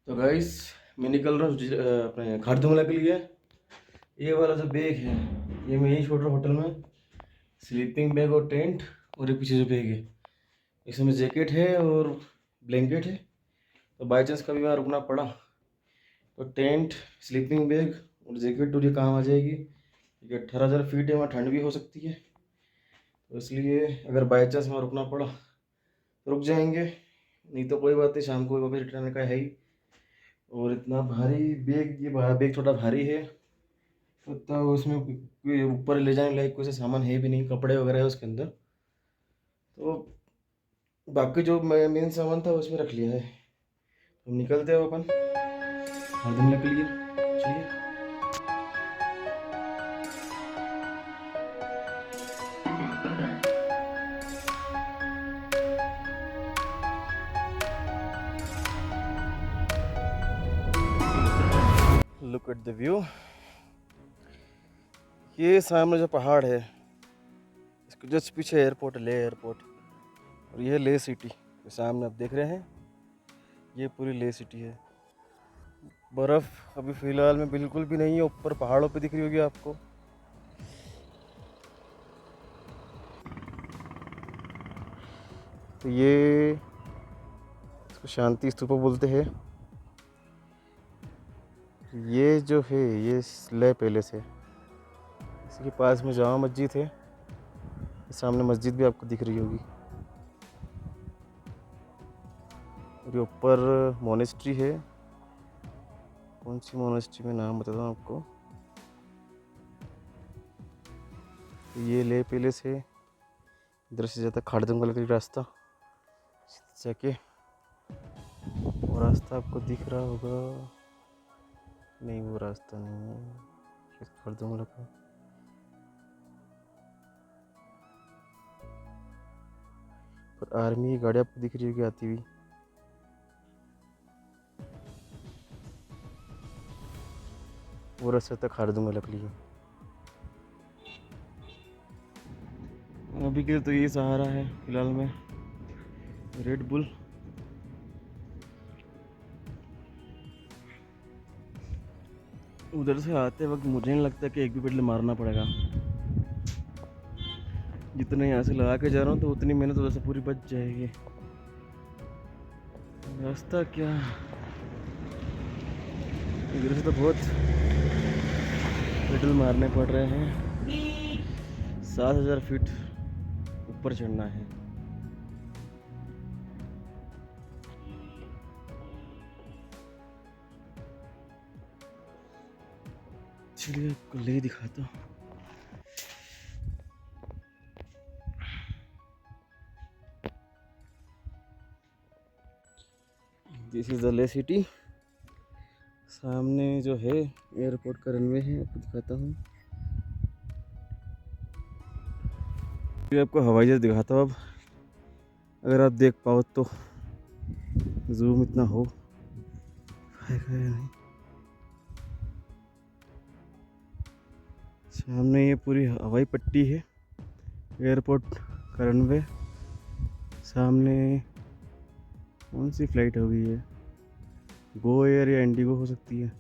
तो गाइस मैं निकल रहा हूँ अपने खारदुंगला के लिए। ये वाला जो बैग है ये मैं यहीं छोड़ रहा हूँ होटल में। स्लीपिंग बैग और टेंट, और ये पीछे जो बैग है इसमें जैकेट है और ब्लैंकेट है। तो बाई चांस कभी वहाँ रुकना पड़ा तो टेंट, स्लीपिंग बैग और जैकेट तो ये काम आ जाएगी, क्योंकि 18,000 फीट है, वहाँ ठंड भी हो सकती है। तो इसलिए अगर बाई चांस वहाँ रुकना पड़ा तो रुक जाएंगे, नहीं तो कोई बात नहीं, शाम को वापस रिटर्न का है ही। और इतना भारी बैग, ये बैग थोड़ा भारी है, उतना उसमें कोई ऊपर ले जाने लायक कोई सा सामान है भी नहीं, कपड़े वगैरह है उसके अंदर। तो बाकी जो मेन सामान था उसमें रख लिया है। हम निकलते हैं अपन हरदम के लिए, चलिए। Look at the view. ये सामने जो पहाड़ है इसके जस्ट पीछे एयरपोर्ट, ले एयरपोर्ट, और ये ले सिटी जो सामने आप देख रहे हैं, ये पूरी ले सिटी है। बर्फ़ अभी फ़िलहाल में बिल्कुल भी नहीं है, ऊपर पहाड़ों पे दिख रही होगी आपको। तो ये इसको शांति स्तूपा बोलते हैं। ये जो है ये ले पैलेस है, इसी के पास में जामा मस्जिद है, सामने मस्जिद भी आपको दिख रही होगी। और ये ऊपर मोनेस्ट्री है, कौन सी मोनेस्ट्री में नाम बताता हूँ आपको। ये ले पैलेस है, इधर से जाता खारदुंगला का रास्ता जाके, वो रास्ता आपको दिख रहा होगा, नहीं वो रास्ता नहीं है खारदुंगला का। पर आर्मी की गाड़ी आपको दिख रही होगी आती हुई। वो रास्ता तक खारदुंगला के लिए। अभी के लिए तो ये सहारा है फिलहाल में, रेड बुल। उधर से आते वक्त मुझे नहीं लगता कि एक भी पेडल मारना पड़ेगा। जितना यहाँ से लगा के जा रहा हूँ तो उतनी मेहनत उधर से पूरी बच जाएगी। रास्ता क्या, इधर से तो बहुत पेडल मारने पड़ रहे हैं। 7,000 फीट ऊपर चढ़ना है। चलिए आपको ले दिखाता हूँ। दिस इज द ले सिटी। सामने जो है एयरपोर्ट का रनवे है, आपको दिखाता हूँ। आपको हवाई जहाज दिखाता हूँ अब, अगर आप देख पाओ तो, जूम इतना हो नहीं। सामने ये पूरी हवाई पट्टी है, एयरपोर्ट का रनवे। सामने कौन सी फ्लाइट होगी ये, गो एयर या इंडिगो हो सकती है।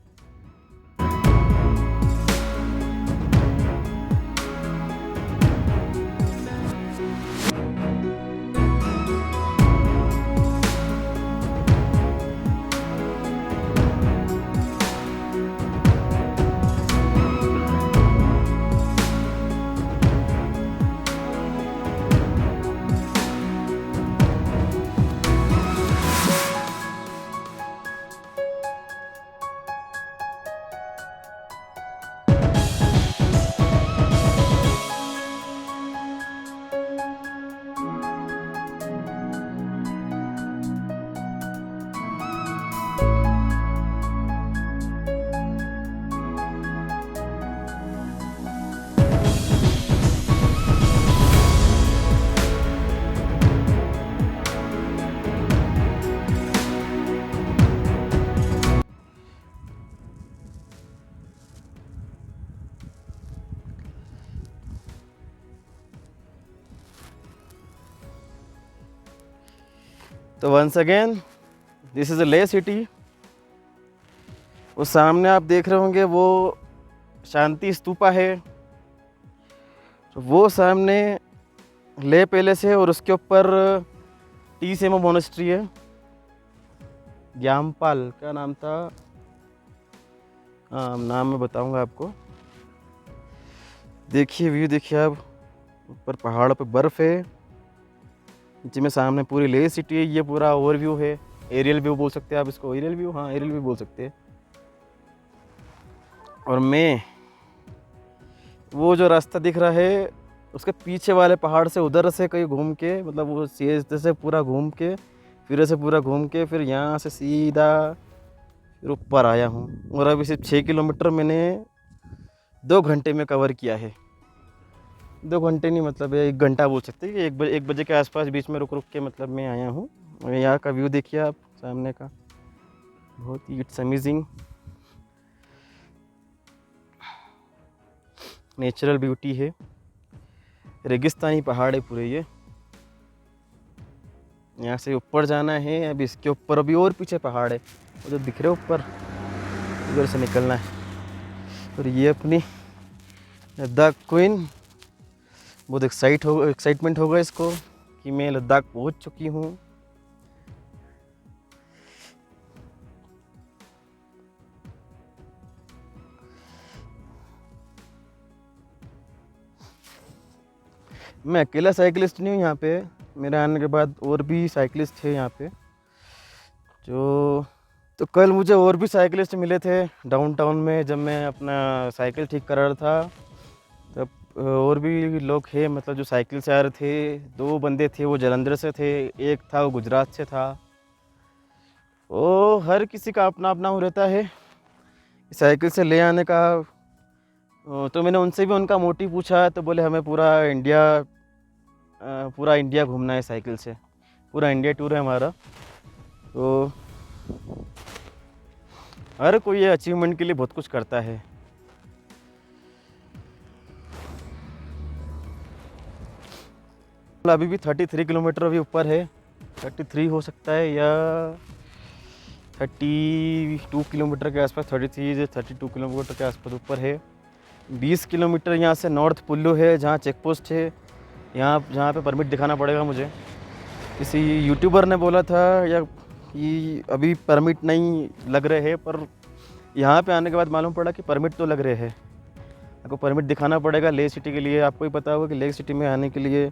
तो once again this is a ले सिटी। वो सामने आप देख रहे होंगे वो शांति स्तूपा है, तो वो सामने ले पैलेस है और उसके ऊपर टीसेमा मोनेस्ट्री है। ग्यामपाल क्या नाम था, हाँ नाम मैं बताऊंगा आपको। देखिए व्यू देखिए आप, ऊपर पहाड़ों पे बर्फ़ है, नीचे में सामने पूरी ले सिटी है। ये पूरा ओवरव्यू है, एरियल व्यू बोल सकते हैं आप इसको, एरियल व्यू, हाँ एरियल व्यू बोल सकते हैं। और मैं वो जो रास्ता दिख रहा है उसके पीछे वाले पहाड़ से उधर से कहीं घूम के, मतलब वो सीधे से पूरा घूम के, फिर से पूरा घूम के, फिर यहाँ से सीधा फिर ऊपर आया हूँ। और अभी सिर्फ 6 किलोमीटर मैंने 2 घंटे में कवर किया है। 2 घंटे नहीं, मतलब 1 घंटा बोल सकते हैं कि 1 बजे के आसपास बीच में रुक रुक के मतलब मैं आया हूँ। और यहाँ का व्यू देखिए आप सामने का, बहुत ही इट्स अमेजिंग नेचुरल ब्यूटी है। रेगिस्तानी पहाड़ है पूरे ये। यहाँ से ऊपर जाना है, अभी इसके ऊपर अभी और पीछे पहाड़ है, वो जो दिख रहे ऊपर, उधर से निकलना है। और ये अपनी लद्दाख क्वीन, बहुत एक्साइटमेंट होगा इसको कि मैं लद्दाख पहुँच चुकी हूँ। मैं अकेला साइकिलिस्ट नहीं हूँ यहाँ पे, मेरे आने के बाद और भी साइकिलिस्ट थे यहाँ पे जो, तो कल मुझे और भी साइकिलिस्ट मिले थे डाउनटाउन में जब मैं अपना साइकिल ठीक कर रहा था। तब और भी लोग हैं मतलब जो साइकिल से आ रहे थे। 2 बंदे थे, वो जालंधर से थे, एक था वो गुजरात से था। वो हर किसी का अपना अपना हो रहता है साइकिल से ले आने का। तो मैंने उनसे भी उनका मोटिव पूछा, तो बोले हमें पूरा इंडिया घूमना है साइकिल से, पूरा इंडिया टूर है हमारा। तो हर कोई ये अचीवमेंट के लिए बहुत कुछ करता है। अभी भी 33 किलोमीटर अभी ऊपर है, 33 हो सकता है या 32 किलोमीटर के आसपास, 33 से 32 किलोमीटर के आसपास ऊपर है। 20 किलोमीटर यहाँ से नॉर्थ पुल्लू है, जहाँ चेक पोस्ट है, यहाँ जहाँ पे परमिट दिखाना पड़ेगा मुझे। किसी यूट्यूबर ने बोला था या कि अभी परमिट नहीं लग रहे हैं, पर यहाँ पे आने के बाद मालूम पड़ा कि परमिट तो लग रहे हैं। आपको परमिट दिखाना पड़ेगा ले सिटी के लिए। आपको ही पता होगा कि ले सिटी में आने के लिए,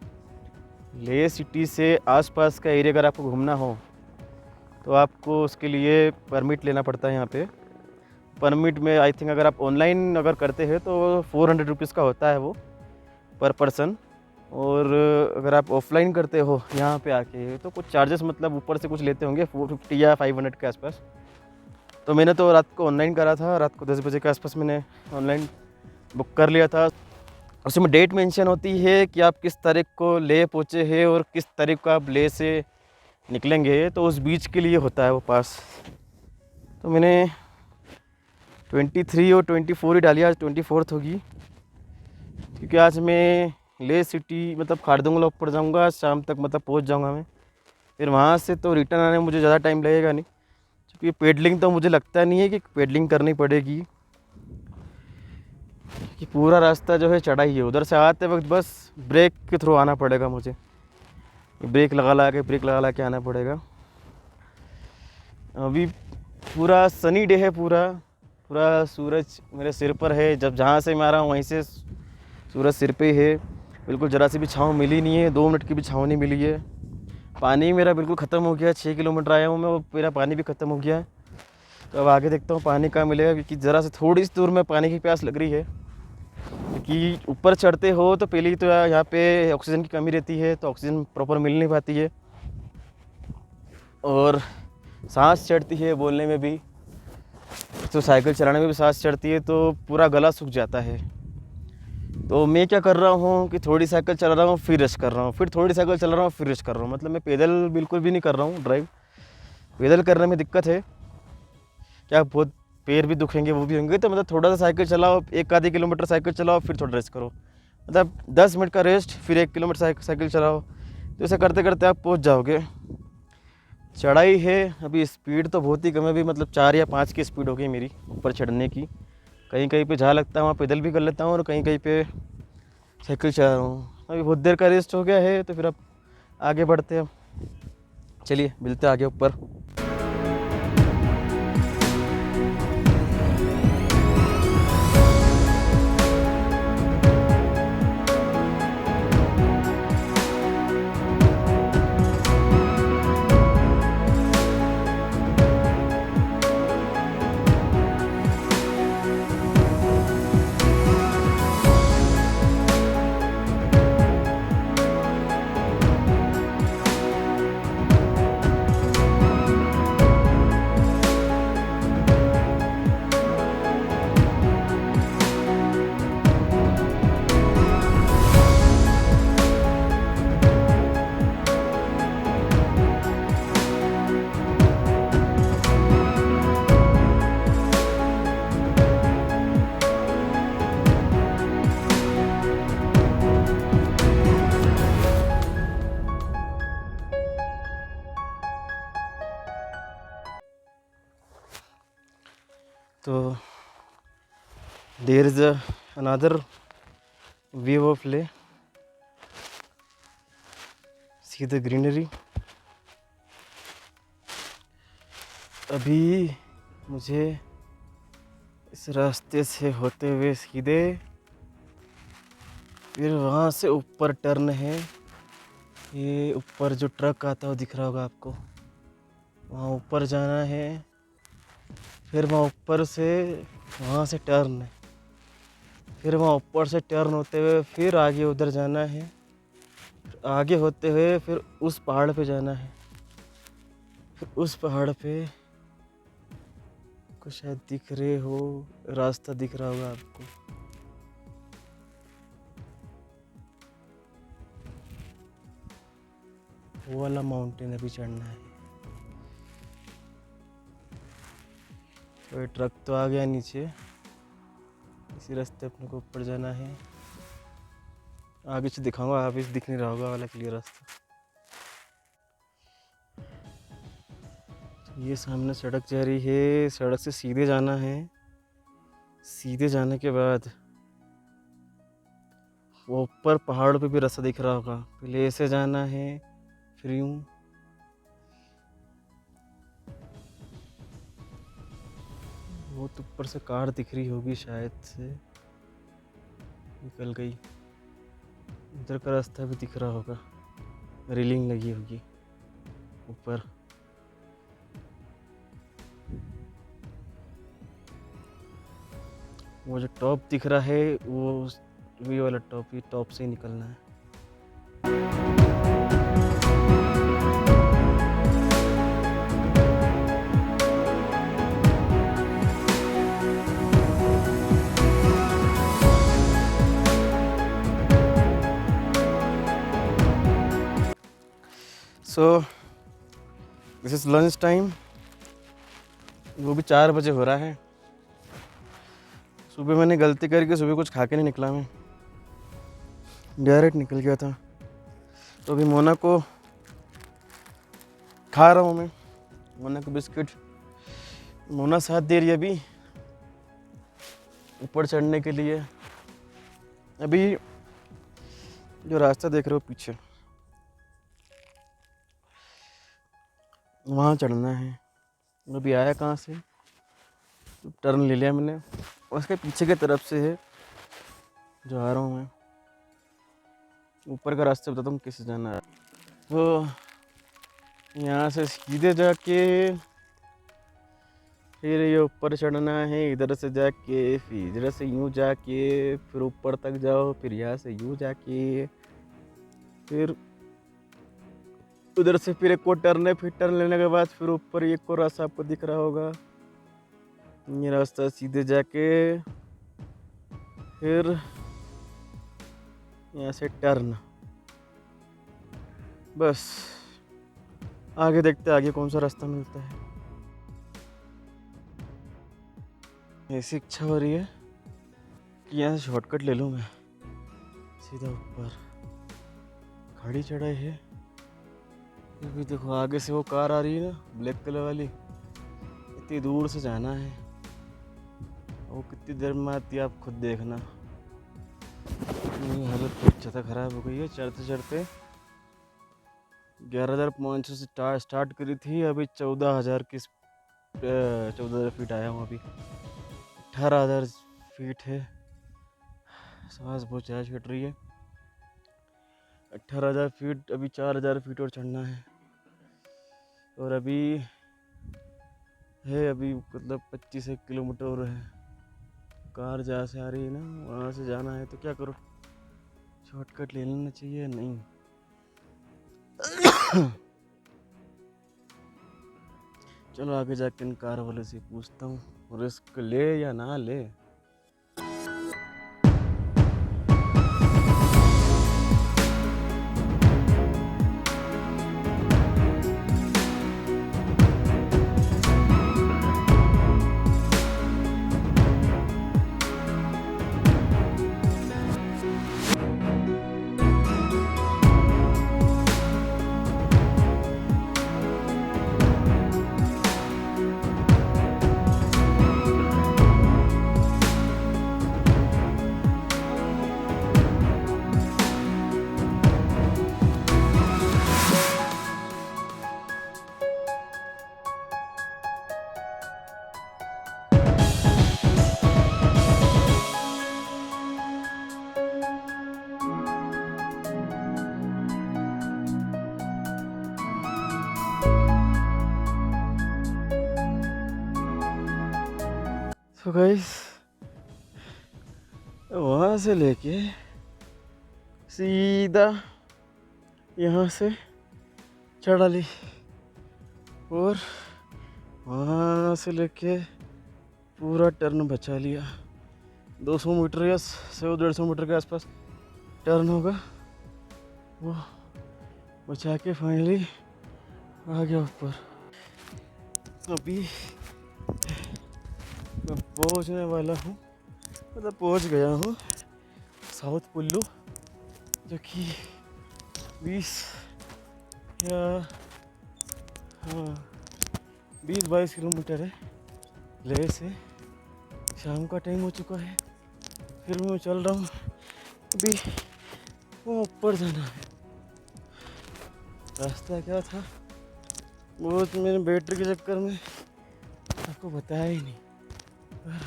ले सिटी से आसपास का एरिया अगर आपको घूमना हो तो आपको उसके लिए परमिट लेना पड़ता है यहाँ पे। परमिट में आई थिंक अगर आप ऑनलाइन अगर करते हैं तो 400 रुपीज़ का होता है वो पर पर्सन, और अगर आप ऑफलाइन करते हो यहाँ पे आके तो कुछ चार्जेस मतलब ऊपर से कुछ लेते होंगे 450 या 500 के आसपास। तो मैंने तो रात को ऑनलाइन करा था, रात को 10 बजे के आसपास मैंने ऑनलाइन बुक कर लिया था। उसमें डेट मेंशन होती है कि आप किस तारीख को ले पहुँचे हैं और किस तारीख को आप ले से निकलेंगे, तो उस बीच के लिए होता है वो पास। तो मैंने 23 और 24 ही डाली, आज 24th होगी, क्योंकि आज मैं ले सिटी मतलब खारदुंगला ऊपर जाऊंगा, शाम तक मतलब पहुंच जाऊंगा मैं। फिर वहाँ से तो रिटर्न आने में मुझे ज़्यादा टाइम लगेगा नहीं, क्योंकि पेडलिंग तो मुझे लगता नहीं है कि पेडलिंग करनी पड़ेगी, कि पूरा रास्ता जो है चढ़ाई है। उधर से आते वक्त बस ब्रेक के थ्रू आना पड़ेगा मुझे, ब्रेक लगा के आना पड़ेगा। अभी पूरा सनी डे है, पूरा सूरज मेरे सिर पर है। जब जहाँ से मैं आ रहा हूँ वहीं से सूरज सिर पे है, बिल्कुल ज़रा सी भी छाँव मिली नहीं है, 2 मिनट की भी छाँव नहीं मिली है। पानी मेरा बिल्कुल ख़त्म हो गया, 6 किलोमीटर आया हूँ मैं, वो मेरा पानी भी ख़त्म हो गया है। तो अब आगे देखता हूँ पानी कहाँ मिलेगा, क्योंकि ज़रा से थोड़ी सी दूर में पानी की प्यास लग रही है। क्योंकि ऊपर चढ़ते हो तो पहले ही तो यहाँ पे ऑक्सीजन की कमी रहती है, तो ऑक्सीजन प्रॉपर मिल नहीं पाती है, और सांस चढ़ती है बोलने में भी, तो साइकिल चलाने में भी सांस चढ़ती है, तो पूरा गला सूख जाता है। तो मैं क्या कर रहा हूँ कि थोड़ी साइकिल चला रहा हूँ फिर रेस्ट कर रहा हूँ, फिर थोड़ी साइकिल चला रहा हूँ फिर रेस्ट कर रहा हूँ। मतलब मैं पैदल बिल्कुल भी नहीं कर रहा हूँ ड्राइव। पैदल करने में दिक्कत है, क्या बहुत पैर भी दुखेंगे वो भी होंगे, तो मतलब थोड़ा सा साइकिल चलाओ, 1 आधी किलोमीटर साइकिल चलाओ, फिर थोड़ा रेस्ट करो, मतलब 10 मिनट का रेस्ट, फिर 1 किलोमीटर साइकिल चलाओ। तो ऐसा करते करते आप पहुँच जाओगे। चढ़ाई है, अभी स्पीड तो बहुत ही कम है, अभी मतलब 4 या 5 की स्पीड हो गई मेरी ऊपर चढ़ने की। कहीं कहीं पे जहाँ लगता है वहाँ पैदल भी कर लेता हूँ और कहीं कहीं पे साइकिल चला रहा हूँ। अभी बहुत देर का रेस्ट हो गया है तो फिर अब आगे बढ़ते हैं। चलिए मिलते हैं आगे ऊपर। तो there is another view of Leh, see the greenery. अभी मुझे इस रास्ते से होते हुए सीधे फिर वहाँ से ऊपर टर्न है। ये ऊपर जो ट्रक आता है वो दिख रहा होगा आपको, वहाँ ऊपर जाना है। फिर वहाँ ऊपर से वहाँ से टर्न है, फिर वहाँ ऊपर से टर्न होते हुए फिर आगे उधर जाना है, फिर आगे होते हुए फिर उस पहाड़ पे जाना है। फिर उस पहाड़ पे कुछ शायद दिख रहे हो, रास्ता दिख रहा होगा आपको। वो वाला माउंटेन अभी चढ़ना है। तो ये ट्रक तो आ गया नीचे, इसी रास्ते अपने को ऊपर जाना है। आगे से दिखाऊंगा, आप इस दिख नहीं रहा होगा वाला क्लियर रास्ता। तो ये सामने सड़क जा रही है, सड़क से सीधे जाना है। सीधे जाने के बाद वो ऊपर पहाड़ पे भी रास्ता दिख रहा होगा, पहले ऐसे जाना है फिर यूं। वो तो ऊपर से कार दिख रही होगी, शायद से निकल गई। इधर का रास्ता भी दिख रहा होगा, रेलिंग लगी होगी ऊपर। वो जो टॉप दिख रहा है वो वाला टॉप, ये टॉप से ही निकलना है। So this is lunch time, वो भी 4 बजे हो रहा है। सुबह मैंने गलती करके सुबह कुछ खा के नहीं निकला, मैं डायरेक्ट निकल गया था। तो अभी मोना को खा रहा हूँ मैं, मोना को बिस्किट। मोना साथ दे रही है अभी ऊपर चढ़ने के लिए। अभी जो रास्ता देख रहे हो पीछे, वहाँ चढ़ना है। अभी आया कहाँ से, तो टर्न ले लिया मैंने, उसके पीछे की तरफ से है जो आ रहा हूँ मैं। ऊपर का रास्ता बताता हूँ कैसे जाना है। तो यहाँ से सीधे जाके फिर ये ऊपर चढ़ना है, इधर से जाके फिर इधर से यूँ जाके फिर ऊपर तक जाओ, फिर यहाँ से यूँ जाके फिर उधर से फिर एक को टर्न है। फिर टर्न लेने के बाद फिर ऊपर एक को रास्ता आपको दिख रहा होगा, ये रास्ता सीधे जाके फिर यहाँ से टर्न। बस आगे देखते हैं आगे कौन सा रास्ता मिलता है। ऐसी इच्छा हो रही है कि यहाँ से शॉर्टकट ले लूँ मैं, सीधा ऊपर। खाड़ी चढ़ाई है, अभी देखो आगे से वो कार आ रही है ना, ब्लैक कलर वाली, इतनी दूर से जाना है, वो कितनी देर में आती है आप खुद देखना। मेरी हालत बहुत ज़्यादा ख़राब हो गई है। चढ़ते चढ़ते 11,500 से स्टार्ट करी थी, अभी 14,000 की 14,000 फीट आया हूँ। अभी 18,000 फीट है। सांस बहुत ज़्यादा छूट रही है। 18,000 फीट, अभी 4,000 फीट और चढ़ना है। और अभी है, अभी मतलब 25 किलोमीटर और है। कार जहाँ से आ रही है ना, वहाँ से जाना है, तो क्या करो, शॉर्टकट ले लेना चाहिए। नहीं चलो आगे जाके इन कार वाले से पूछता हूँ, रिस्क ले या ना ले। तो गाइस वहाँ से लेके सीधा यहाँ से चढ़ा ली, और वहाँ से लेके पूरा टर्न बचा लिया। 200 मीटर या 100-150 मीटर के आसपास टर्न होगा, वो बचा के फाइनली आ गया ऊपर। अभी मैं पहुंचने वाला हूँ, मतलब पहुंच गया हूँ साउथ कुल्लू, जो कि 20 या 20-22 किलोमीटर है लेह से। शाम का टाइम हो चुका है, फिर मैं चल रहा हूँ। अभी वो ऊपर जाना है। रास्ता क्या था वो तो मैंने बैटरी के चक्कर में आपको बताया ही नहीं, पर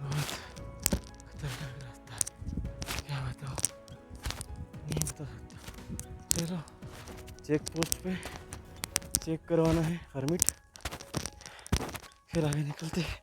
बहुत खतरनाक रास्ता है, क्या बताओ, नहीं बता सकता। चलो चेक पोस्ट पे चेक करवाना है परमिट, फिर आगे निकलते हैं।